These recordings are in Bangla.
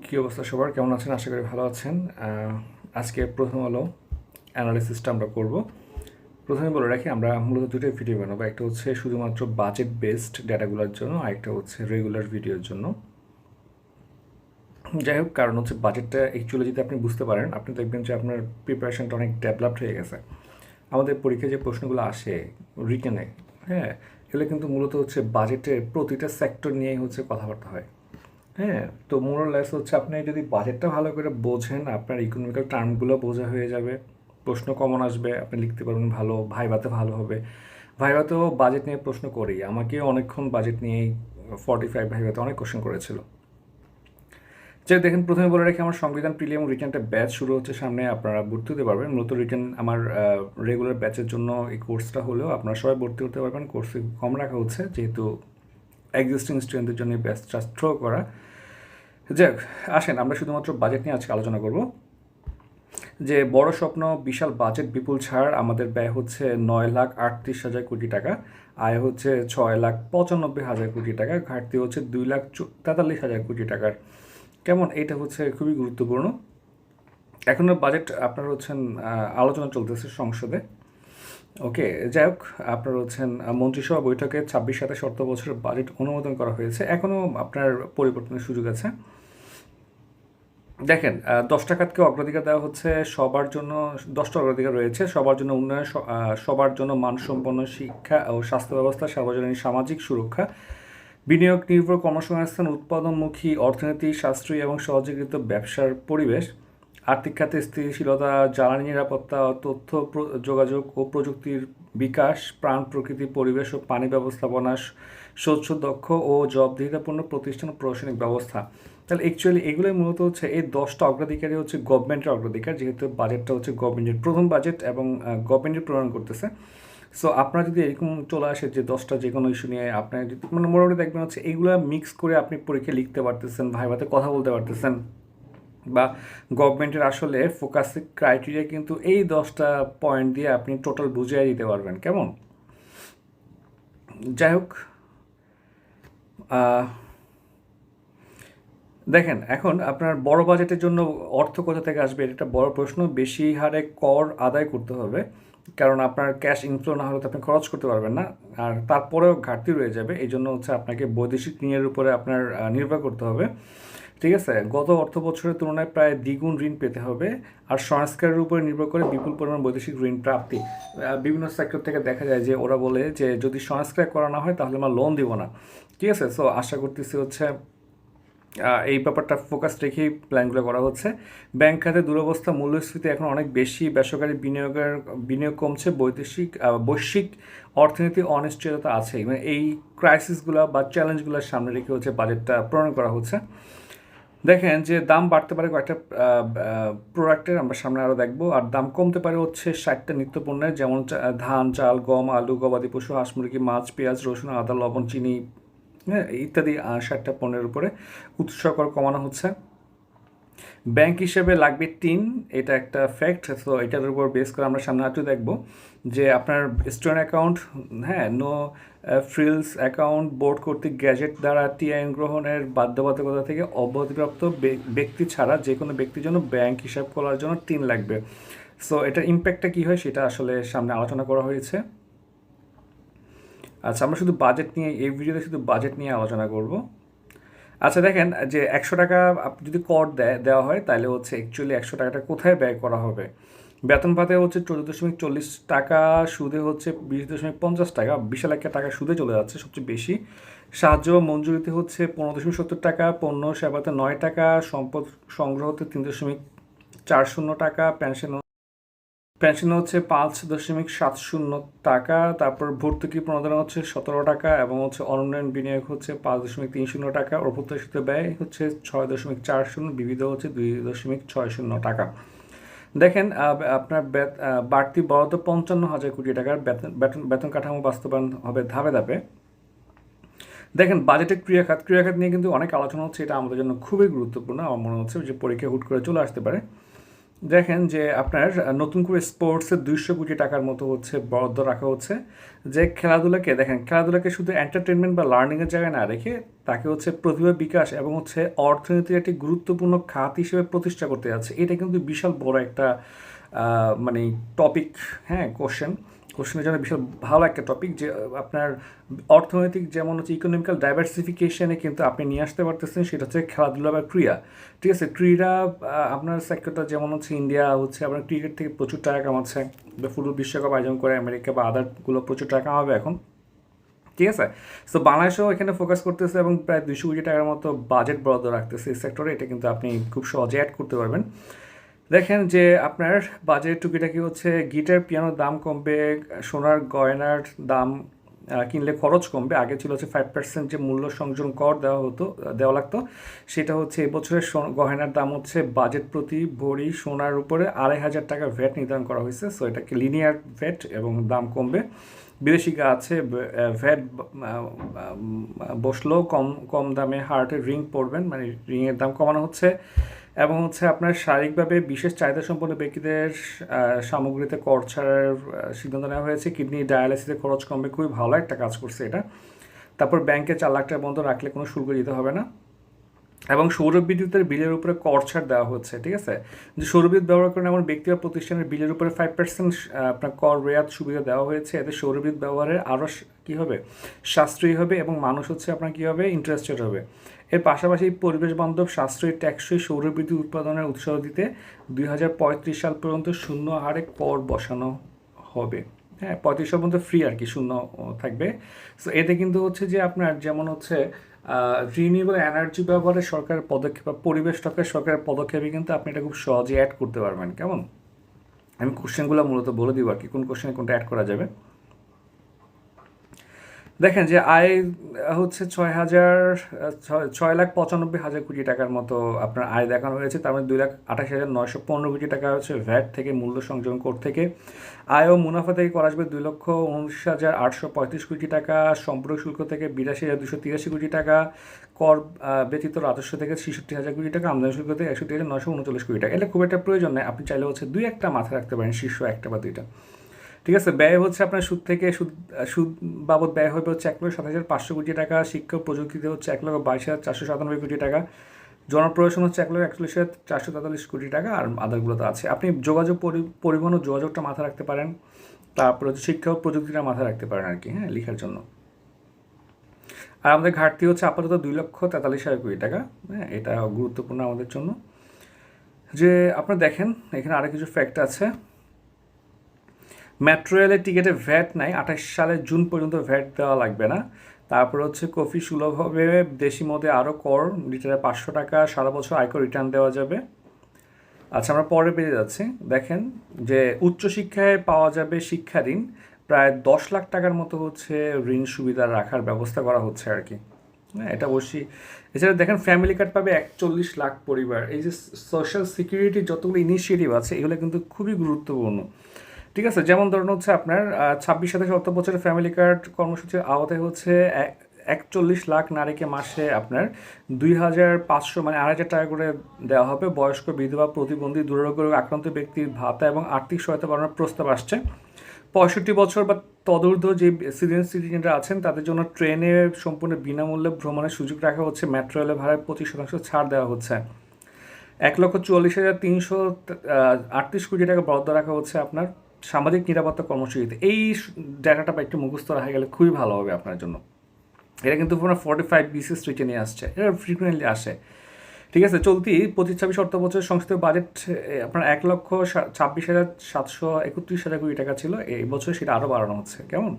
কী অবস্থা সবার, কেমন আছেন? আশা করি ভালো আছেন। আজকে প্রথম আলো অ্যানালিসিসটা আমরা করব। প্রথমে বলে রাখি, আমরা মূলত দুটোই ভিডিও বানাবো। একটা হচ্ছে শুধুমাত্র বাজেট বেসড ডেটাগুলোর জন্য, আরেকটা হচ্ছে রেগুলার ভিডিওর জন্য। যাই হোক, কারণ হচ্ছে বাজেটটা অ্যাকচুয়ালি যদি আপনি বুঝতে পারেন, আপনি দেখবেন যে আপনার প্রিপারেশনটা অনেক ডেভেলপড হয়ে গেছে। আমাদের পরীক্ষায় যে প্রশ্নগুলো আসে রিটেনে, হ্যাঁ, এগুলো কিন্তু মূলত হচ্ছে বাজেটের প্রতিটা সেক্টর নিয়েই হচ্ছে কথাবার্তা হয়। হ্যাঁ, তো মোরালেস হচ্ছে আপনি যদি বাজেটটা ভালো করে বোঝেন, আপনার ইকোনমিক্যাল টার্মগুলো বোঝা হয়ে যাবে, প্রশ্ন কমন আসবে, আপনি লিখতে পারবেন ভালো, ভাইভাতে ভালো হবে। ভাইভাতেও বাজেট নিয়ে প্রশ্ন করেই, আমাকে অনেকক্ষণ বাজেট নিয়েই 45 ভাইভাতে অনেক কোশ্চেন করেছিল। যে দেখেন, প্রথমে বলে রাখি, আমার সংবিধান প্রিলি এবং রিটার্নটা ব্যাচ শুরু হচ্ছে সামনে, আপনারা ভর্তি হতে পারবেন। মূলত রিটার্ন আমার রেগুলার ব্যাচের জন্য এই কোর্সটা হলেও আপনারা সবাই ভর্তি হতে পারবেন। কোর্স কম রাখা হচ্ছে যেহেতু এক্সিস্টিং স্টুডেন্টদের জন্য ব্যাচটা থ্রো করা। যাক, আসেন আমরা শুধুমাত্র বাজেট নিয়ে আজকে আলোচনা করব। যে বড় স্বপ্ন, বিশাল বাজেট, বিপুল ছাড়। আমাদের ব্যয় হচ্ছে 9,38,000 কোটি টাকা, আয় হচ্ছে 6,95,000 কোটি টাকা, ঘাটতি হচ্ছে 2,43,000 কোটি টাকার। কেমন? এটা হচ্ছে খুবই গুরুত্বপূর্ণ। এখনও বাজেট আপনার হচ্ছেন আলোচনা চলতেছে সংসদে। ওকে, যাই হোক, আপনার হচ্ছেন মন্ত্রিসভা বৈঠকে 26-27 অর্থ বছরের বাজেট অনুমোদন করা হয়েছে। এখনও আপনার পরিবর্তনের সুযোগ আছে। দেখেন, 10টা খাতকে অগ্রাধিকার দেওয়া হচ্ছে সবার জন্য। 10টা অগ্রাধিকার রয়েছে সবার জন্য: উন্নয়ন, সবার জন্য মানসম্পন্ন শিক্ষা ও স্বাস্থ্য ব্যবস্থা, সার্বজনীন সামাজিক সুরক্ষা, বিনিয়োগ নির্ভর কর্মসংস্থান, উৎপাদনমুখী অর্থনীতি, সাশ্রয়ী এবং সহযোগিত ব্যবসার পরিবেশ, আর্থিক খাতে স্থিতিশীলতা, জ্বালানি নিরাপত্তা, তথ্য যোগাযোগ ও প্রযুক্তির বিকাশ, প্রাণ প্রকৃতি, পরিবেশ ও পানি ব্যবস্থাপনা, স্বচ্ছ, দক্ষ ও জবাবদিহিতাপূর্ণ প্রতিষ্ঠান ও প্রশাসনিক ব্যবস্থা। তাহলে অ্যাকচুয়ালি এগুলোই মূলত হচ্ছে এই 10টা অগ্রাধিকারই হচ্ছে গভর্নমেন্টের অগ্রাধিকার, যেহেতু বাজেটটা হচ্ছে গভর্নমেন্টের প্রথম বাজেট এবং গভর্নমেন্টের প্রণয়ন করতেছে। সো আপনার যদি এরকম চলে আসে যে 10টা যে কোনো ইস্যু নিয়ে আপনার যদি মানে মোটামুটি দেখবেন হচ্ছে এইগুলো মিক্স করে আপনি পরীক্ষা লিখতে পারতেছেন, ভাইভাতে কথা বলতে পারতেছেন, বা গভর্নমেন্টের আসলে ফোকাস ক্রাইটেরিয়া কিন্তু এই 10টা পয়েন্ট দিয়ে আপনি টোটাল বুঝিয়ে দিতে পারবেন। কেমন? যাই হোক, দেখেন, এখন আপনার বড় বাজেটের জন্য অর্থ কোথা থেকে আসবে, এটা একটা বড় প্রশ্ন। বেশি হারে কর আদায় করতে হবে, কারণ আপনার ক্যাশ ইনফ্লো না হলে তো আপনি খরচ করতে পারবেন না, আর তারপরেও ঘাটতি রয়ে যাবে। এই জন্য হচ্ছে আপনাকে বৈদেশিক ঋণের উপরে আপনার নির্ভর করতে হবে। ঠিক আছে, গত অর্থ বছরের তুলনায় প্রায় দ্বিগুণ ঋণ পেতে হবে। আর সংস্কারের উপরে নির্ভর করে বিপুল পরিমাণ বৈদেশিক ঋণ প্রাপ্তি। বিভিন্ন সেক্টর থেকে দেখা যায় যে ওরা বলে যে যদি সংস্কার করা না হয় তাহলে আমরা লোন দিব না। ঠিক আছে, সো আশা করতেছি হচ্ছে এই ব্যাপারটা ফোকাস রেখেই প্ল্যানগুলো করা হচ্ছে। ব্যাংক খাতে দুরবস্থা, মূল্যস্ফীতি এখন অনেক বেশি, বেসরকারি বিনিয়োগ কমছে, বৈশ্বিক অর্থনীতি অনিশ্চয়তা আছে। মানে এই ক্রাইসিসগুলো বা চ্যালেঞ্জগুলোর সামনে রেখে হচ্ছে বাজেটটা প্রণয়ন করা হচ্ছে। দেখেন যে দাম বাড়তে পারে কয়েকটা প্রোডাক্টের, আমরা সামনে আরও দেখবো, আর দাম কমতে পারে হচ্ছে 60টা নিত্যপণ্যের, যেমন ধান, চাল, গম, আলু, গবাদি পশু, হাঁস মুরগি, মাছ, পেঁয়াজ, রসুন, আদা, লবণ, চিনি, হ্যাঁ, ইত্যাদি 60টা পণ্যের উপরে উৎস কর কমানো হচ্ছে। ব্যাংক হিসেবে লাগবে টিন, এটা একটা ফ্যাক্ট। তো এটার উপর বেস করে আমরা সামনে একটু দেখব যে আপনার স্টুডেন্ট অ্যাকাউন্ট, হ্যাঁ, নো ফ্রিলস অ্যাকাউন্ট, বোর্ড কর্তৃক গ্যাজেট দ্বারা টিআইএন গ্রহণের বাধ্যবাধকতা থেকে অব্যাহতিপ্রাপ্ত ব্যক্তি ছাড়া যে কোনো ব্যক্তির জন্য ব্যাংক হিসাব খোলার জন্য টিন লাগবে। সো এটার ইম্প্যাক্টটা কী হয় সেটা আসলে সামনে আলোচনা করা হয়েছে। আচ্ছা, আমরা শুধু বাজেট নিয়ে এই ভিডিওতে শুধু বাজেট নিয়ে আলোচনা করব। আচ্ছা, দেখেন যে 100 টাকা যদি কর দেওয়া হয় তাহলে হচ্ছে অ্যাকচুয়ালি 100 টাকাটা কোথায় ব্যয় করা হবে? বেতন ভাতে হচ্ছে 14.40 টাকা, সুদে হচ্ছে 20.50 টাকা, বিশাল একটা টাকা সুদে চলে যাচ্ছে সবচেয়ে বেশি। সাহায্য মঞ্জুরিতে হচ্ছে 15.70 টাকা, পণ্য সেবাতে 9 টাকা, সম্পদ সংগ্রহতে 3.40 টাকা, পেনশন হচ্ছে 5.70 টাকা, তারপর ভর্তুকি প্রণোদনা হচ্ছে 17 টাকা, এবং হচ্ছে অনুন্নয়ন বিনিয়োগ হচ্ছে 5.30 টাকা, অপ্রত্যাশিত ব্যয় হচ্ছে 6.40, বিবিধ হচ্ছে 2.60 টাকা। দেখেন, আপনার বাড়তি বরাদ্দ 55,000 কোটি টাকার বেতন কাঠামো বাস্তবায়ন হবে ধাপে ধাপে। দেখেন, বাজেটের ক্রিয়াখাত নিয়ে কিন্তু অনেক আলোচনা হচ্ছে, এটা আমাদের জন্য খুবই গুরুত্বপূর্ণ। আমার মনে হচ্ছে যে পরীক্ষা হুট করে চলে আসতে পারে। দেখেন যে আপনার নতুন করে স্পোর্টসের 200 কোটি টাকার মতো হচ্ছে বরাদ্দ রাখা হচ্ছে, যে খেলাধুলাকে দেখেন খেলাধুলাকে শুধু এন্টারটেনমেন্ট বা লার্নিংয়ের জায়গায় না রেখে তাকে হচ্ছে প্রতিভা বিকাশ এবং হচ্ছে অর্থনীতির একটি গুরুত্বপূর্ণ খাত হিসেবে প্রতিষ্ঠা করতে যাচ্ছে। এটা কিন্তু বিশাল বড় একটা মানে টপিক, হ্যাঁ, কোশ্চেনের জন্য বিশাল ভালো একটা টপিক, যে আপনার অর্থনৈতিক যেমন হচ্ছে ইকোনমিক্যাল ডাইভার্সিফিকেশনে কিন্তু আপনি নিয়ে আসতে পারতেছেন, সেটা হচ্ছে খেলাধুলা বা ক্রীড়া। ঠিক আছে, ক্রীড়া আপনার সেক্টরটা যেমন হচ্ছে ইন্ডিয়া হচ্ছে আপনার ক্রিকেট থেকে প্রচুর টাকা কামাচ্ছে, ফুটবল বিশ্বকাপ আয়োজন করে আমেরিকা বা আদারগুলো প্রচুর টাকা কামাবে এখন। ঠিক আছে, সো বাংলাদেশও এখানে ফোকাস করতেছে এবং প্রায় 200 কোটি টাকার মতো বাজেট বরাদ্দ রাখতেছে এই সেক্টরে। এটা কিন্তু আপনি খুব সহজে অ্যাড করতে পারবেন। দেখেন যে আপনার বাজেট টুকিটাকি হচ্ছে গিটার পিয়ানোর দাম কমবে, সোনার গয়নার দাম কিনলে খরচ কমবে। আগে ছিল হচ্ছে 5% যে মূল্য সংযোজন কর দেওয়া লাগতো, সেটা হচ্ছে এবছরের গয়নার দাম হচ্ছে বাজেট প্রতি ভরি সোনার উপরে 2,500 টাকা ভ্যাট নির্ধারণ করা হয়েছে। সো এটাকে লিনিয়ার ভ্যাট এবং দাম কমবে। বিদেশি আছে ভ্যাট বসলেও কম কম দামে হার্টের রিং পরবেন, মানে রিংয়ের দাম কমানো হচ্ছে। এবং হচ্ছে আপনার শারীরিকভাবে বিশেষ চাহিদা সম্পন্ন ব্যক্তিদের সামগ্রীতে কর ছাড়ার সিদ্ধান্ত নেওয়া হয়েছে। কিডনি ডায়ালিসিসে খরচ কমবে, খুবই ভালো একটা কাজ করছে এটা। তারপর ব্যাংকে 4 লাখ টাকা বন্ধ রাখলে কোনো শুল্ক দিতে হবে না। এবং সৌরবিদ্যুতের বিলের উপরে কর ছাড় দেওয়া হচ্ছে। ঠিক আছে, যে সৌরবিদ্যুৎ ব্যবহার করেন এমন ব্যক্তি বা প্রতিষ্ঠানের বিলের উপরে 5% আপনার কর রেয়াত সুবিধা দেওয়া হয়েছে। এতে সৌরবিদ্যুৎ ব্যবহারের আরও কী হবে, সাশ্রয়ী হবে এবং মানুষ হচ্ছে আপনার কী হবে, ইন্টারেস্টেড হবে। এর পাশাপাশি পরিবেশ বান্ধব সাশ্রয়ী ট্যাক্সই সৌরবিদ্যুৎ উৎপাদনের উৎসাহ দিতে 2035 সাল পর্যন্ত শূন্য হারে কর বসানো হবে। হ্যাঁ, 35 সাল পর্যন্ত ফ্রি আর কি, শূন্য থাকবে। সো এতে কিন্তু হচ্ছে যে আপনার যেমন হচ্ছে রিনিউয়েবল এনার্জি ব্যবহারে সরকারের পদক্ষেপ বা পরিবেশ রক্ষার সরকারের পদক্ষেপে কিন্তু আপনি এটা খুব সহজে অ্যাড করতে পারবেন। কেমন, আমি কোশ্চেনগুলো মূলত বলে দিব আর কি, কোন কোশ্চেনে কোনটা অ্যাড করা যাবে। দেখেন যে আয় হচ্ছে 6,95,000 কোটি টাকার মতো আপনার আয় দেখানো হয়েছে। তার মধ্যে 2,28,915 কোটি টাকা হচ্ছে ভ্যাট থেকে, মূল্য সংযোজন কর থেকে। আয় ও মুনাফা থেকে করা আসবে 2,29,835 কোটি টাকা, সম্পর্ক শুল্ক থেকে 82,283 কোটি টাকা, কর ব্যতীত রাজস্ব থেকে 66,000 কোটি টাকা, আমদানি শুল্ক থেকে 61,939 কোটি টাকা। এটা খুব একটা প্রয়োজন নেই, আপনি চাইলে হচ্ছে 2-1টা মাথায় রাখতে পারেন, শীর্ষ 1টা বা 2টা। ঠিক আছে, ব্যয় হচ্ছে আপনার সুদ থেকে সুদ বাবদ ব্যয় হবে হচ্ছে 1,27,500 কোটি টাকা। শিক্ষা ও প্রযুক্তিতে হচ্ছে 1,22,497 কোটি টাকা। জনপ্রশাসন হচ্ছে 1,41,443 কোটি টাকা। আর আদারগুলো তো আছে, আপনি যোগাযোগ পরিবহন ও যোগাযোগটা মাথায় রাখতে পারেন। তারপর হচ্ছে শিক্ষা ও প্রযুক্তিটা মাথায় রাখতে পারেন আর কি, হ্যাঁ, লেখার জন্য। আর আমাদের ঘাটতি হচ্ছে আপাতত 2,43,000 কোটি টাকা। হ্যাঁ, এটা গুরুত্বপূর্ণ আমাদের জন্য। যে আপনারা দেখেন এখানে আরও কিছু ফ্যাক্ট আছে। মেট্রো রেলের টিকিটে ভ্যাট নাই, 28 সালের জুন পর্যন্ত ভ্যাট দেওয়া লাগবে না। তারপর হচ্ছে কফি সুলভ হবে, দেশি মদে আরও কর, লিটারে 500 টাকা, সারা বছর আয়কর রিটার্ন দেওয়া যাবে। আচ্ছা, আমরা পরে পেয়ে যাচ্ছি। দেখেন যে উচ্চশিক্ষায় পাওয়া যাবে শিক্ষা ঋণ, প্রায় 10 লাখ টাকার মতো হচ্ছে ঋণ সুবিধা রাখার ব্যবস্থা করা হচ্ছে আর কি। হ্যাঁ, এটা অবশ্যই। এছাড়া দেখেন ফ্যামিলি কার্ড পাবে 41 লাখ পরিবার। এই যে সোশ্যাল সিকিউরিটি যতগুলো ইনিশিয়েটিভ আছে এগুলো কিন্তু খুবই গুরুত্বপূর্ণ। ঠিক আছে, যেমন ধরুন হচ্ছে আপনার 26-27 বছরের ফ্যামিলি কার্ড কর্মসূচির আওতায় হচ্ছে 41 লাখ নারীকে মাসে আপনার 2,500 মানে 2,500 টাকা করে দেওয়া হবে। বয়স্ক, বিধবা, প্রতিবন্ধী, দুরারোগ্য আক্রান্ত ব্যক্তির ভাতা এবং আর্থিক সহায়তা বাড়ানোর প্রস্তাব আসছে। 65 বছর বা তদূর্ধ্ব যে সিনিয়র সিটিজেনরা আছেন তাদের জন্য ট্রেনে সম্পূর্ণ বিনামূল্যে ভ্রমণের সুযোগ রাখা হচ্ছে। মেট্রো রেলের ভাড়ায় 25% ছাড় দেওয়া হচ্ছে। 1,44,338 কোটি টাকা বরাদ্দ রাখা হচ্ছে আপনার সামাজিক নিরাপত্তা কর্মসূচিতে। এই ডাটাটা বা একটু মুখস্থ রাখা গেলে খুবই ভালো হবে আপনার জন্য। এটা কিন্তু আপনার 45 BCS রিটে নিয়ে আসছে, এটা ফ্রিকুয়েন্টলি আসে। ঠিক আছে, চলতি 25-26 অর্থ বছরের সংসদীয় বাজেট আপনার 1,26,731 কোটি টাকা ছিল, এই বছর সেটা আরও বাড়ানো হচ্ছে। কেমন,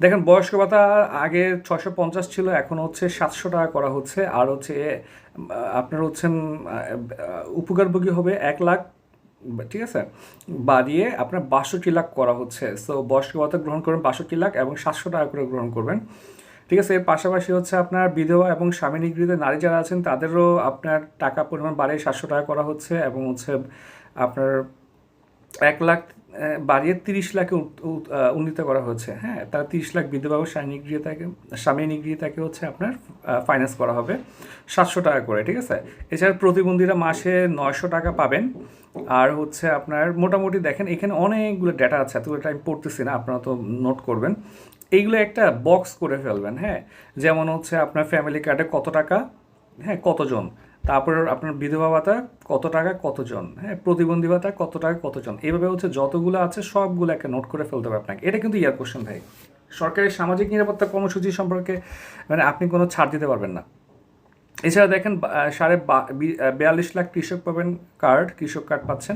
দেখেন বয়স্ক ভাতা আগে 650 ছিল, এখন হচ্ছে 700 টাকা করা হচ্ছে। আর হচ্ছে আপনার হচ্ছেন উপকারভোগী হবে 1 লাখ, ঠিক আছে, বাড়িয়ে আপনার 62 লাখ করা হচ্ছে। সো বয়স্ক ভাতা গ্রহণ করবেন 62 লাখ এবং 700 টাকা করে গ্রহণ করবেন। ঠিক আছে, এর পাশাপাশি হচ্ছে আপনার বিধবা এবং স্বামী নিগৃহীত নারী যারা আছেন তাদেরও আপনার টাকা পরিমাণ বাড়িয়ে 700 টাকা করা হচ্ছে এবং হচ্ছে আপনার 1 লাখ বাড়িয়ে 30 লাখে উন্নীত করা হয়েছে। হ্যাঁ, তারা 30 লাখ বিধবা ও স্বামী নিগৃহীতাকে তাকে হচ্ছে আপনার ফাইন্যান্স করা হবে 700 টাকা করে, ঠিক আছে। এছাড়া প্রতিবন্ধীরা মাসে 900 টাকা পাবেন। আর হচ্ছে আপনার মোটামুটি দেখেন এখানে অনেকগুলো ডেটা আছে, এতগুলো টাইম পড়তেছি না, আপনারা তো নোট করবেন। এইগুলো একটা বক্স করে ফেলবেন। হ্যাঁ, যেমন হচ্ছে আপনার ফ্যামিলি কার্ডে কত টাকা, হ্যাঁ কতজন, তারপর আপনার বিধবা ভাতা কত টাকা কতজন, হ্যাঁ প্রতিবন্ধী ভাতা কত টাকা কতজন, এইভাবে হচ্ছে যতগুলো আছে সবগুলো একটা নোট করে ফেলতে হবে আপনাকে। এটা কিন্তু ইয়ার কোশ্চেন ভাই। সরকারি সামাজিক নিরাপত্তা কর্মসূচি সম্পর্কে মানে আপনি কোনো ছাড় দিতে পারবেন না। এছাড়া দেখেন 42.5 লাখ কৃষক পাবেন কৃষক কার্ড পাচ্ছেন,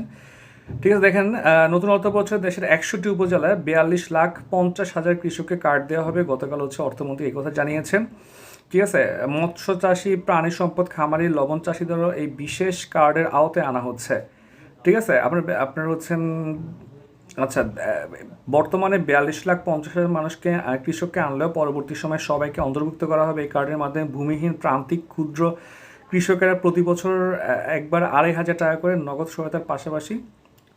ঠিক আছে। দেখেন নতুন অর্থ বছর দেশের 61টি উপজেলায় 42,50,000 কৃষককে কার্ড দেওয়া হবে। গতকাল হচ্ছে অর্থমন্ত্রী এই কথা জানিয়েছেন, ঠিক আছে। মৎস্য চাষি, প্রাণী সম্পদ, খামারি, লবণ চাষিদেরও এই বিশেষ কার্ডের আওতায় আনা হচ্ছে, ঠিক আছে। আপনার হচ্ছেন আচ্ছা, বর্তমানে 42,50,000 মানুষকে কৃষককে আনলেও পরবর্তী সময়ে সবাইকে অন্তর্ভুক্ত করা হবে এই কার্ডের মাধ্যমে। ভূমিহীন, প্রান্তিক, ক্ষুদ্র কৃষকেরা প্রতি বছর একবার 2,500 টাকা করে নগদ সহায়তার পাশাপাশি,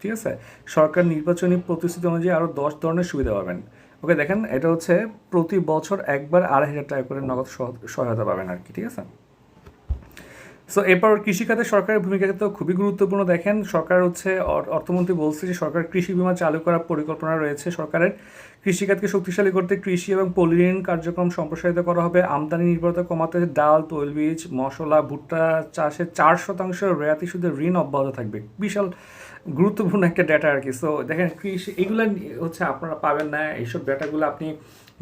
ঠিক আছে, সরকার নির্বাচনী প্রতিশ্রুতি অনুযায়ী আরও 10 ধরনের সুবিধা পাবেন। ওকে, দেখেন এটা হচ্ছে প্রতি বছর একবার 2,500 টাকা করে নগদ সহায়তা পাবেন আর কি, ঠিক আছে। সো এরপর কৃষিখাতে সরকারের ভূমিকা তো খুবই গুরুত্বপূর্ণ। দেখেন সরকার হচ্ছে অর্থমন্ত্রী বলছে যে সরকার কৃষি বিমা চালু করার পরিকল্পনা রয়েছে সরকারের। কৃষিখাতকে শক্তিশালী করতে কৃষি এবং পল্লী ঋণ কার্যক্রম সম্প্রসারিত করা হবে। আমদানি নির্ভরতা কমাতে ডাল, তৈলবীজ, মশলা, ভুট্টা চাষে 4% রেয়াতি সুদে ঋণ অব্যাহত থাকবে। বিশাল গুরুত্বপূর্ণ একটা ডেটা আর কি। সো দেখেন কৃষি এগুলো হচ্ছে আপনারা পাবেন না, এইসব ডেটাগুলো আপনি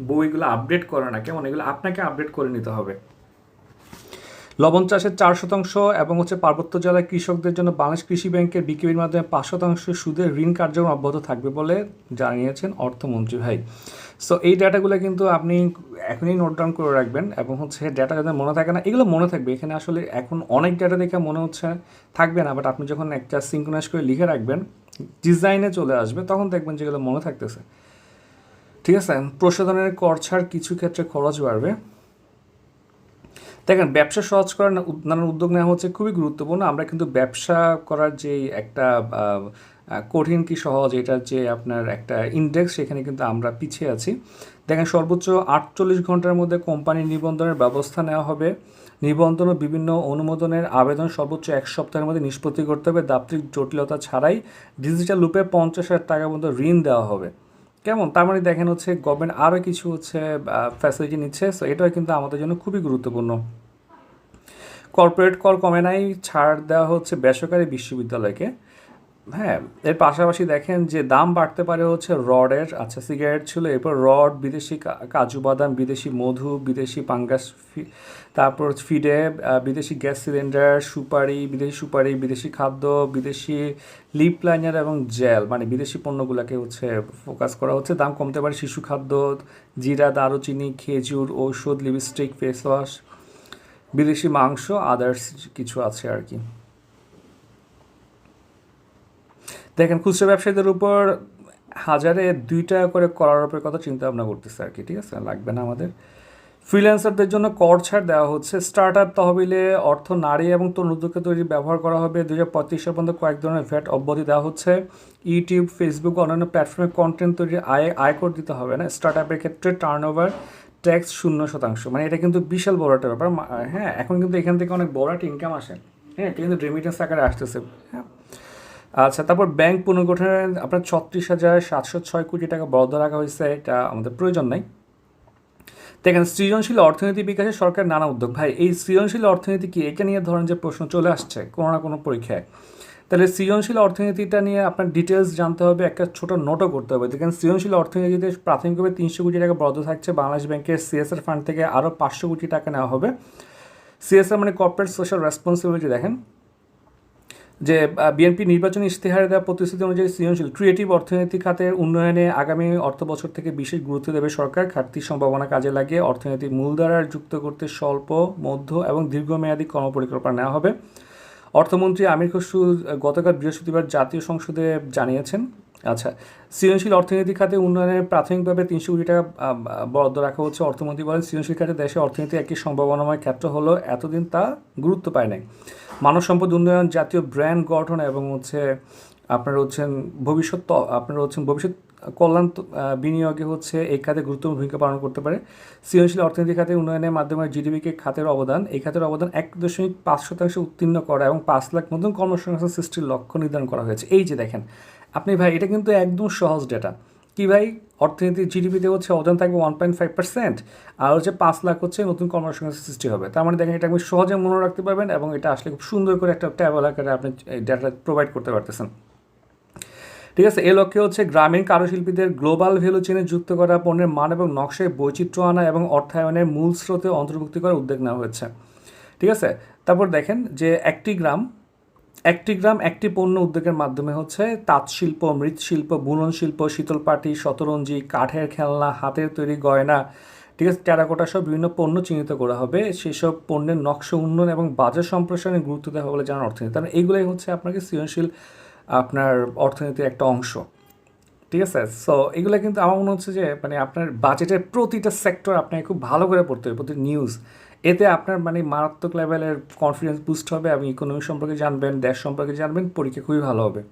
বইগুলো আপডেট করে না, কেমন, এগুলো আপনাকে আপডেট করে নিতে হবে। লবণ চাষের 4% এবং হচ্ছে পার্বত্য জেলার কৃষকদের জন্য বাংলাদেশ কৃষি ব্যাংকের বিকেবির মাধ্যমে 5% সুদে ঋণ কার্যক্রম অব্যাহত থাকবে বলে জানিয়েছেন অর্থমন্ত্রী ভাই। সো এই ডাটাগুলো কিন্তু আপনি এখনই নোট ডাউন করে রাখবেন এবং হচ্ছে ডাটা যাদের মনে থাকে না এগুলো মনে থাকবে। এখানে আসলে এখন অনেক ডাটা দেখে মনে হচ্ছে থাকবে না, বাট আপনি যখন একটা সিঙ্ক্রোনাইজ করে লিখে রাখবেন ডিজাইনে চলে আসবে তখন দেখবেন যেগুলো মনে থাকতেছে, ঠিক আছে। প্রশোধনের কর ছাড় কিছু ক্ষেত্রে খরচ বাড়বে। দেখেন ব্যবসা সহজ করার নানান উদ্যোগ নেওয়া হচ্ছে, খুবই গুরুত্বপূর্ণ। আমরা কিন্তু ব্যবসা করার যে একটা কঠিন কি সহজ এটার যে আপনার একটা ইন্ডেক্স সেখানে কিন্তু আমরা পিছিয়ে আছি। দেখেন সর্বোচ্চ 48 ঘন্টার মধ্যে কোম্পানি নিবন্ধনের ব্যবস্থা নেওয়া হবে। নিবন্ধন ও বিভিন্ন অনুমোদনের আবেদন সর্বোচ্চ 1 সপ্তাহের মধ্যে নিষ্পত্তি করতে হবে। দাপ্তরিক জটিলতা ছাড়াই ডিজিটাল রূপে 50,000 টাকা পর্যন্ত ঋণ দেওয়া হবে। কেমন, তার মানে দেখেন হচ্ছে গভর্নমেন্ট আরও কিছু হচ্ছে ফ্যাসিলিটি নিচ্ছে। সো এটাও কিন্তু আমাদের জন্য খুবই গুরুত্বপূর্ণ। কর্পোরেট কর কমে নাই, ছাড় দেওয়া হচ্ছে বেসরকারি বিশ্ববিদ্যালয়কে। হ্যাঁ, এর পাশাপাশি দেখেন যে দাম বাড়তে পারে হচ্ছে রডের। আচ্ছা, সিগারেট ছিল, এরপর রড, বিদেশি কাজু বাদাম, বিদেশি মধু, বিদেশি পাঙ্গাস, তারপর ফিডে, বিদেশি গ্যাস সিলিন্ডার, সুপারি, বিদেশি খাদ্য, বিদেশি লিপ লাইনার এবং জেল, মানে বিদেশি পণ্যগুলোকে হচ্ছে ফোকাস করা হচ্ছে। দাম কমতে পারে শিশু খাদ্য, জিরা, দারুচিনি, খেজুর, ঔষধ, লিপস্টিক, ফেস ওয়াশ, বিদেশি মাংস, আদার্স কিছু আছে আর কি। দেখেন খুচরা ব্যবসায়ীদের উপর 1000-এ 2 টাকা করে কর আরোপের কথা চিন্তা ভাবনা করতেছে আর কি, ঠিক আছে, লাগবে না আমাদের। ফ্রিল্যান্সারদের জন্য কর ছাড় দেওয়া হচ্ছে। স্টার্ট আপ তহবিলে অর্থ নারী এবং তরুণ উদ্যোক্তা তৈরি ব্যবহার করা হবে। 2035 সাল পর্যন্ত কয়েক ধরনের ভ্যাট অব্যাহতি দেওয়া হচ্ছে। ইউটিউব, ফেসবুক, অন্যান্য প্ল্যাটফর্মে কন্টেন্ট তৈরির আয়কর দিতে হবে না। স্টার্ট আপের ক্ষেত্রে টার্নওভার ট্যাক্স 0%, মানে এটা কিন্তু বিশাল বড় একটা ব্যাপার। হ্যাঁ, এখন কিন্তু এখান থেকে অনেক বড় একটা ইনকাম আসে। হ্যাঁ, এটা কিন্তু রেমিটেন্স আকারে আসতেছে। হ্যাঁ, আচ্ছা, তারপর ব্যাংক পুনর্গঠনে আপনার 36,706 কোটি টাকা বরাদ্দ রাখা হয়েছে, এটা আমাদের প্রয়োজন নাই। দেখেন সৃজনশীল অর্থনীতি বিকাশে সরকার নানা উদ্যোগ। ভাই এই সৃজনশীল অর্থনীতি কি, এটা নিয়ে ধরেন যে প্রশ্ন চলে আসছে কোনো না কোনো পরীক্ষায়, তাহলে সৃজনশীল অর্থনীতিটা নিয়ে আপনার ডিটেলস জানতে হবে, একটা ছোট নোটও করতে হবে। দেখেন সৃজনশীল অর্থনীতিতে প্রাথমিকভাবে 300 কোটি টাকা বরাদ্দ থাকছে। বাংলাদেশ ব্যাংকের সিএসআর ফান্ড থেকে আরও 500 কোটি টাকা নেওয়া হবে। সিএসআর মানে কর্পোরেট সোশ্যাল রেসপন্সিবিলিটি। দেখেন যে বিএনপি নির্বাচনী ইশতেহারে দেওয়া প্রতিশ্রুতি অনুযায়ী সৃজনশীল ক্রিয়েটিভ অর্থনীতি খাতের উন্নয়নে আগামী অর্থ বছর থেকে বিশেষ গুরুত্ব দেবে সরকার। ঘাটতির সম্ভাবনা কাজে লাগিয়ে অর্থনীতির মূলধারার যুক্ত করতে স্বল্প, মধ্য এবং দীর্ঘমেয়াদী কর্মপরিকল্পনা নেওয়া হবে। অর্থমন্ত্রী আমির খসরু গতকাল বৃহস্পতিবার জাতীয় সংসদে জানিয়েছেন। আচ্ছা, সৃজনশীল অর্থনীতি খাতে উন্নয়নে প্রাথমিকভাবে 300 কোটি টাকা বরাদ্দ রাখা হচ্ছে। অর্থমন্ত্রী বলেন, সৃজনশীল খাতে দেশে অর্থনীতি একটি সম্ভাবনাময় ক্ষেত্র হলেও এতদিন তা গুরুত্ব পায় নাই। মানব সম্পদ উন্নয়ন, জাতীয় ব্র্যান্ড গঠন এবং হচ্ছে আপনারা হচ্ছেন ভবিষ্যৎ কল্যাণ বিনিয়োগে হচ্ছে এই খাতে গুরুত্বপূর্ণ ভূমিকা পালন করতে পারে। সৃজনশীল অর্থনীতি খাতে উন্নয়নের মাধ্যমে জিডিপিকে খাতের অবদান, এই খাতের অবদান 1.5% উত্তীর্ণ করা এবং 5 লাখ নতুন কর্মসংস্থান সৃষ্টির লক্ষ্য নির্ধারণ করা হয়েছে। এই যে দেখেন আপনি ভাই, এটা কিন্তু একদম সহজ ডেটা। কি ভাই, অর্থনীতি জিডিপিতে হচ্ছে অবদান থাকবে 1.5%, আর হচ্ছে 5 লাখ হচ্ছে নতুন কর্মসংস্থান সৃষ্টি হবে। তার মানে দেখেন এটা আপনি সহজে মনে রাখতে পারবেন এবং এটা আসলে খুব সুন্দর করে একটা ট্যাবল আকারে আপনি ডেটা প্রোভাইড করতে পারতেছেন। ঠিক আছে, এই লক্ষ্যে হচ্ছে গ্রামীণ কারুশিল্পীদের গ্লোবাল ভ্যালু চেনে যুক্ত করা, পণ্যের মান এবং নকশায় বৈচিত্র্য আনা এবং অর্থায়নের মূল স্রোতে অন্তর্ভুক্তি করার উদ্যোগ নেওয়া হয়েছে। ঠিক আছে, তারপর দেখেন যে একটি গ্রাম একটি পণ্য উদ্যোগের মাধ্যমে হচ্ছে তাঁতশিল্প, মৃৎশিল্প, বুনন শিল্প, শীতলপাটি, শতরঞ্জি, কাঠের খেলনা, হাতের তৈরি গয়না, ঠিক আছে, টেরাকোটা সব বিভিন্ন পণ্য চিহ্নিত করা হবে। সেসব পণ্যের নকশা উন্নয়ন এবং বাজার সম্প্রসারণে গুরুত্ব দেওয়া হবে বলে জানার অর্থনীতি। তার এইগুলোই হচ্ছে আপনাকে সৃজনশীল আপনার অর্থনীতির একটা অংশ। ঠিক আছে, সো এগুলো কিন্তু আমার মনে হচ্ছে যে মানে আপনার বাজেটের প্রতিটা সেক্টর আপনাকে খুব ভালো করে পড়তে হবে, প্রতি নিউজ। এতে আপনার মানে মারাত্মক লেভেলের কনফিডেন্স বুস্ট হবে এবং ইকোনমি সম্পর্কে জানবেন, দেশ সম্পর্কে জানবেন, পরীক্ষা খুবই ভালো হবে।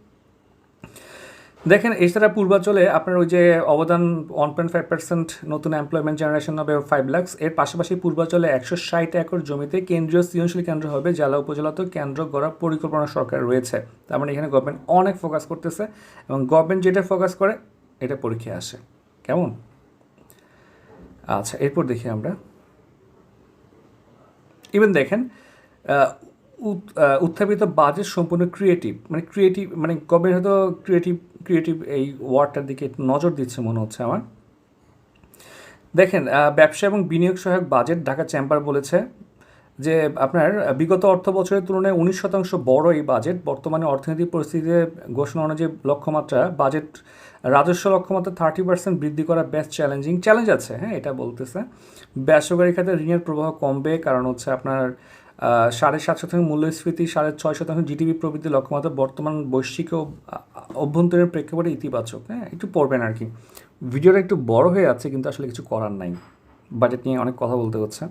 দেখেন এছাড়া পূর্বাঞ্চলে আপনার ওই যে অবদান 1.5% নতুন এমপ্লয়মেন্ট জেনারেশন হবে 5 লাখ। এর পাশাপাশি পূর্বাঞ্চলে 160 একর জমিতে কেন্দ্রীয় সৃজনশীল কেন্দ্র হবে, জেলা উপজেলাতেও কেন্দ্র গড়ার পরিকল্পনা সরকার রয়েছে। তার মানে এখানে গভর্নমেন্ট অনেক ফোকাস করতেছে এবং গভর্নমেন্ট যেটা ফোকাস করে এটা পরীক্ষায় আসে। কেমন? আচ্ছা, এরপর দেখি আমরা ইভেন দেখেন উত্থাপিত বাজেট সম্পূর্ণ ক্রিয়েটিভ মানে গভর্নমেন্ট হয়তো ক্রিয়েটিভ এই ওয়ার্ডটার দিকে একটু নজর দিচ্ছে মনে হচ্ছে আমার। দেখেন ব্যবসা এবং বিনিয়োগ সহায়ক বাজেট ঢাকা চেম্বার বলেছে যে আপনার বিগত অর্থ বছরের তুলনায় 19% বড় এই বাজেট। বর্তমানে অর্থনৈতিক পরিস্থিতিতে ঘোষণা অনুযায়ী লক্ষ্যমাত্রা বাজেট রাজস্ব লক্ষ্যমাত্রা 30% বৃদ্ধি করা বেশ চ্যালেঞ্জ আছে, হ্যাঁ, এটা বলতেছে। বেসরকারি খাতে ঋণের প্রবাহ কমবে, কারণ হচ্ছে আপনার 7.5% মূল্যস্ফীতি, 6.5% জিডিপি প্রবৃদ্ধি লক্ষ্যমাত্রা বর্তমান বৈশ্বিক ও অভ্যন্তরীণ প্রেক্ষাপটে ইতিবাচক। হ্যাঁ, একটু পড়বেন আর কি। ভিডিওটা একটু বড় হয়ে যাচ্ছে কিন্তু আসলে কিছু করার নাই, বাজেট নিয়ে অনেক কথা বলতে হচ্ছে।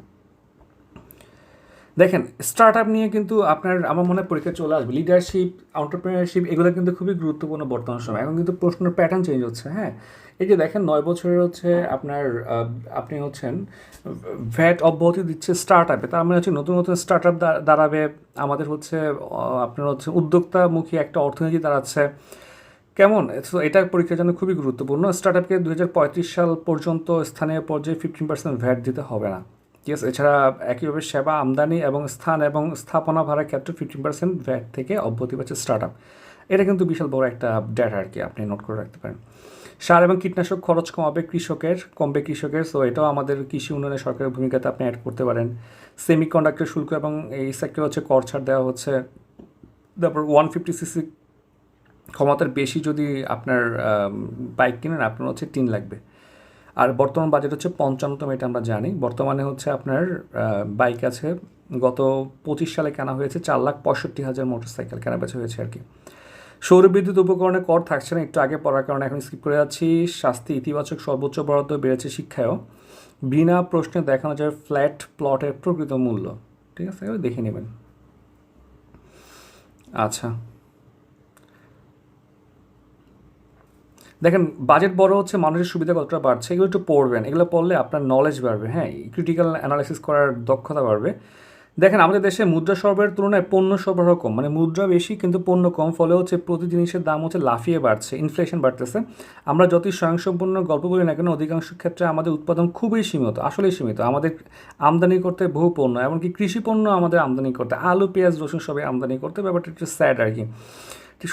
দেখেন স্টার্ট আপ নিয়ে কিন্তু আপনার আমার মনে হয় পরীক্ষা চলে আসবে। লিডারশিপ, এন্টারপ্রেনারশিপ এগুলো কিন্তু খুবই গুরুত্বপূর্ণ বর্তমান সময়। এখন কিন্তু প্রশ্নের প্যাটার্ন চেঞ্জ হচ্ছে। হ্যাঁ, এই যে দেখেন 9 বছরের হচ্ছে আপনার আপনি হচ্ছেন ভ্যাট অব্যাহতি দিচ্ছে স্টার্ট আপে। তার মানে হচ্ছে নতুন স্টার্ট আপ দাঁড়াবে, আমাদের হচ্ছে আপনার হচ্ছে উদ্যোক্তামুখী একটা অর্থনীতি দাঁড়াচ্ছে। কেমন? তো এটা পরীক্ষার জন্য খুবই গুরুত্বপূর্ণ। স্টার্ট আপকে 2035 সাল পর্যন্ত স্থানীয় পর্যায়ে 15% ভ্যাট দিতে হবে না। ঠিক আছে, এছাড়া একইভাবে সেবা, আমদানি এবং স্থাপনা ভাড়ার ক্ষেত্রে 15% ভ্যাট থেকে অব্যাহতি পাচ্ছে স্টার্ট আপ। এটা কিন্তু বিশাল বড় একটা ডেটা আর কি, আপনি নোট করে রাখতে পারেন। সার এবং কীটনাশক খরচ কমবে কৃষকের, সো এটাও আমাদের কৃষি উন্নয়নে সরকারের ভূমিকাতে আপনি অ্যাড করতে পারেন। সেমিকন্ডাক্টর শুল্ক এবং এই সেক্টরে হচ্ছে কর ছাড় দেওয়া হচ্ছে। তারপর 150cc ক্ষমতার বেশি যদি আপনার বাইক কিনেন আপনার হচ্ছে 3 লাগবে। আর বর্তমান বাজেট হচ্ছে 55তম, এটা আমরা জানি। বর্তমানে হচ্ছে আপনার বাইক আছে, গত 25 সালে কেনা হয়েছে 4,65,000 মোটরসাইকেল কেনাবেচা হয়েছে আর কি। সৌর বিদ্যুৎ উপকরণে কর থাকছে না, একটু আগে পড়ার কারণে এখন স্কিপ করে যাচ্ছি। শাস্তি ইতিবাচক, সর্বোচ্চ বরাদ্দ বেড়েছে শিক্ষায়ও। বিনা প্রশ্নে দেখানো যায় ফ্ল্যাট প্লটের প্রকৃত মূল্য। ঠিক আছে, এবার দেখে নেবেন। আচ্ছা, দেখেন বাজেট বড় হচ্ছে, মানুষের সুবিধা কতটা বাড়ছে এগুলো একটু পড়বেন। এগুলো পড়লে আপনার নলেজ বাড়বে, হ্যাঁ, ক্রিটিক্যাল অ্যানালাইসিস করার দক্ষতা বাড়বে। দেখেন আমাদের দেশে মুদ্রা সরবরাহের তুলনায় পণ্য সরবরাহ কম, মানে মুদ্রা বেশি কিন্তু পণ্য কম, ফলে হচ্ছে প্রতি জিনিসের দাম হচ্ছে লাফিয়ে বাড়ছে, ইনফ্লেশন বাড়তেছে। আমরা যতই স্বয়ংসম্পূর্ণ গল্প বলি না কেন, অধিকাংশ ক্ষেত্রে আমাদের উৎপাদন খুবই সীমিত, আসলেই সীমিত। আমাদের আমদানি করতে বহু পণ্য, এমনকি কৃষি পণ্য আমাদের আমদানি করতে, আলু, পেঁয়াজ, রসুন সবই আমদানি করতে। ব্যাপারটা একটু স্যাড আর কি।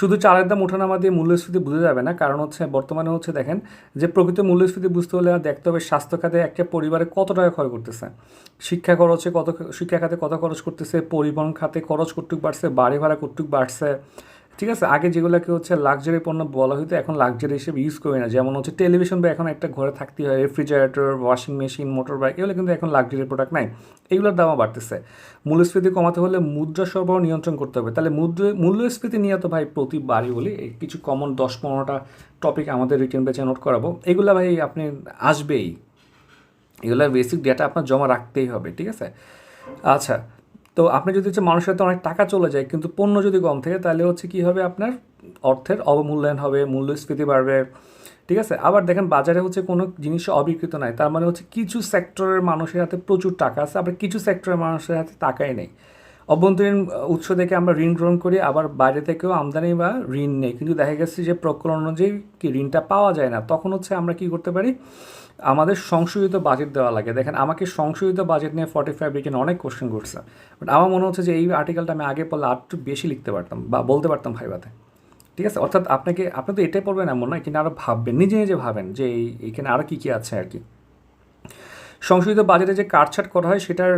শুধু চালের দাম ওঠানামা দিয়ে মূল্যস্ফীতি বোঝা যাবে না, কারণ হচ্ছে বর্তমানে হচ্ছে দেখেন যে প্রকৃত মূল্যস্ফীতি বুঝতে হলে দেখতে হবে স্বাস্থ্য খাতে একটা পরিবারে কত টাকা ক্ষয় করতেছে, শিক্ষা খাতে কত খরচ করতেছে, পরিবহন খাতে খরচ কতটুকু বাড়ছে, বাড়ি ভাড়া কতটুকু বাড়ছে। ঠিক আছে, আগে যেগুলোকে হচ্ছে লাক্সারি পণ্য বলা হতো এখন লাক্সারি হিসেবে ইউজ করি না, যেমন হচ্ছে টেলিভিশন বা এখন একটা ঘরে থাকতেই হয়, refrigerator, washing machine, motor bike, এগুলো কিন্তু এখন লাক্সারি প্রোডাক্ট নাই, এগুলোর দামও বাড়তেছে। মূল্যস্ফীতি কমাতে হলে মুদ্রা সরবরাহ নিয়ন্ত্রণ করতে হবে। তাহলে মূল্যস্ফীতি নিয়ে তো ভাই প্রতিবারই বলি, কিছু কমন 10-15টা টপিক আমাদের রিটেন বেচে নোট করাবো, এগুলো ভাই আপনি আসবেই, এগুলো বেসিক ডেটা আপনার জমা রাখতেই হবে। ঠিক আছে, আচ্ছা, তো আপনি যদি হচ্ছে মানুষের হাতে অনেক টাকা চলে যায় কিন্তু পণ্য যদি কম থাকে তাহলে হচ্ছে কী হবে, আপনার অর্থের অবমূল্যায়ন হবে, মূল্যস্ফীতি বাড়বে, ঠিক আছে। আবার দেখেন বাজারে হচ্ছে কোনো জিনিস অবিকৃত নাই, তার মানে হচ্ছে কিছু সেক্টরের মানুষের হাতে প্রচুর টাকা আছে, আবার কিছু সেক্টরের মানুষের হাতে টাকাই নেই। অভ্যন্তরীণ উৎস থেকে আমরা ঋণ গ্রহণ করি, আবার বাইরে থেকেও আমদানি বা ঋণ নেই, কিন্তু দেখা গেছে যে প্রকরণ অনুযায়ী কি ঋণটা পাওয়া যায় না। তখন হচ্ছে আমরা কি করতে পারি, আমাদের সংশোধিত বাজেট দেওয়া লাগে। দেখেন আমাকে সংশোধিত বাজেট নিয়ে 45 রিটেন অনেক কোশ্চেন করছে, বাট আমার মনে হচ্ছে যে এই আর্টিকেলটা আমি আগে পড়লে আর একটু বেশি লিখতে পারতাম বা বলতে পারতাম ভাইবাতে, ঠিক আছে। অর্থাৎ আপনি তো এটাই পড়বেন এমন নয়, কিন্তু আরও ভাববেন, নিজে নিজে ভাবেন যে এইখানে আরও কী কী আছে আর কি। সংশোধিত বাজেটে যে কাটছাট করা হয় সেটার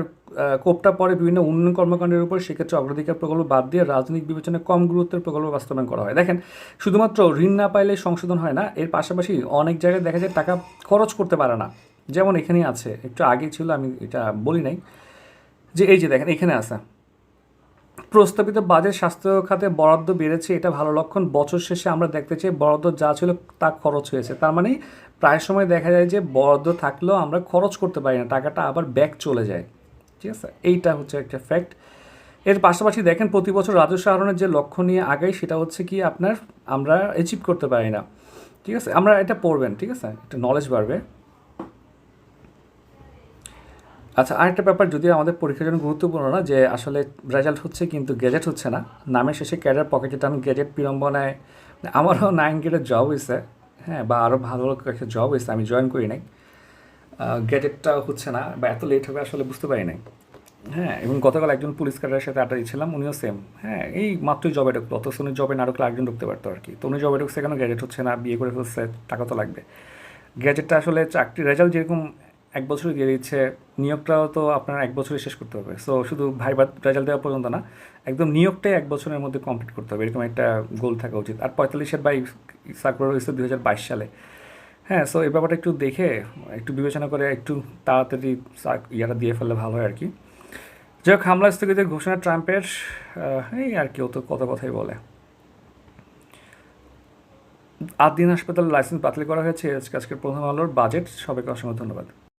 কোপটা পড়ে বিভিন্ন উন্নয়ন কর্মকাণ্ডের উপর, সেক্ষেত্রে অগ্রাধিকার প্রকল্প বাদ দিয়ে রাজনৈতিক বিবেচনায় কম গুরুত্বের প্রকল্প বাস্তবায়ন করা হয়। দেখেন শুধুমাত্র ঋণ না পাইলে সংশোধন হয় না, এর পাশাপাশি অনেক জায়গায় দেখা যায় টাকা খরচ করতে পারে না। যেমন এখানেই আছে, একটু আগে ছিল, আমি এটা বলি নাই, যে এই যে দেখেন এখানে আছে প্রস্তাবিত বাজেট স্বাস্থ্য খাতে বরাদ্দ বেড়েছে, এটা ভালো লক্ষণ। বছর শেষে আমরা দেখতে চাই বরাদ্দ যা ছিল তা খরচ হয়েছে, তার মানে প্রায় সময় দেখা যায় যে বরাদ্দ থাকলেও আমরা খরচ করতে পারি না, টাকাটা আবার ব্যাক চলে যায়, ঠিক আছে। এইটা হচ্ছে একটা ফ্যাক্ট। এর পাশাপাশি দেখেন প্রতি বছর রাজস্ব আহরণের যে লক্ষ্য নিয়ে আগাই, সেটা হচ্ছে কি আপনার আমরা অ্যাচিভ করতে পারি না, ঠিক আছে। আমরা এটা পড়বেন, ঠিক আছে, একটা নলেজ বাড়বে। আচ্ছা, আরেকটা ব্যাপার যদিও আমাদের পরীক্ষার জন্য গুরুত্বপূর্ণ না, যে আসলে রেজাল্ট হচ্ছে কিন্তু গ্যাজেট হচ্ছে না। নামের শেষে ক্যাডার পকেটে টান গ্যাজেট বিড়ম্বনায়, আমারও 9 গ্রেডের জব হয়েছে, হ্যাঁ, বা আরও ভালো একটা জব হয়েছে, আমি জয়েন করি নাই। গ্যাজেটটা হচ্ছে না বা এত লেট হবে আসলে বুঝতে পারি নাই। হ্যাঁ, এবং গতকাল একজন পুলিশ ক্যাডারের সাথে আড্ডা দিচ্ছিলাম, উনিও সেম, হ্যাঁ, এই মাত্রই জবে ঢুকলো, অথচ উনি জবে না ঢুকলে আরেকজন ঢুকতে পারতো আর কি। তো উনি জবে ঢুকছে কেন, গ্যাজেট হচ্ছে না, বিয়ে করে ফেলছে, টাকা তো লাগবে। গ্যাজেটটা আসলে চাকরি রেজাল্ট যেরকম 1 বছর দিয়ে দিচ্ছে, নিয়োগটাও তো আপনার 1 বছরে শেষ করতে হবে। সো শুধু ভাইবার রেজাল্ট দেওয়া পর্যন্ত না, একদম নিয়োগটাই 1 বছরের মধ্যে কমপ্লিট করতে হবে, এরকম একটা গোল থাকা উচিত। আর 45-এর বাই সার্কুলার হয়েছে 2022 সালে। হ্যাঁ, সো এই ব্যাপারটা একটু দেখে, একটু বিবেচনা করে একটু তাড়াতাড়ি ইয়াটা দিয়ে ফেললে ভালো হয় আর কি। যাই হোক, হামলা স্থগিতের ঘোষণা ট্রাম্পের, এই আর কি, ও তো কত কথাই বলে। আদিন হাসপাতালের লাইসেন্স বাতিল করা হয়েছে, আজকের প্রথম আলোর বাজেট। সবাইকে অসংখ্য ধন্যবাদ।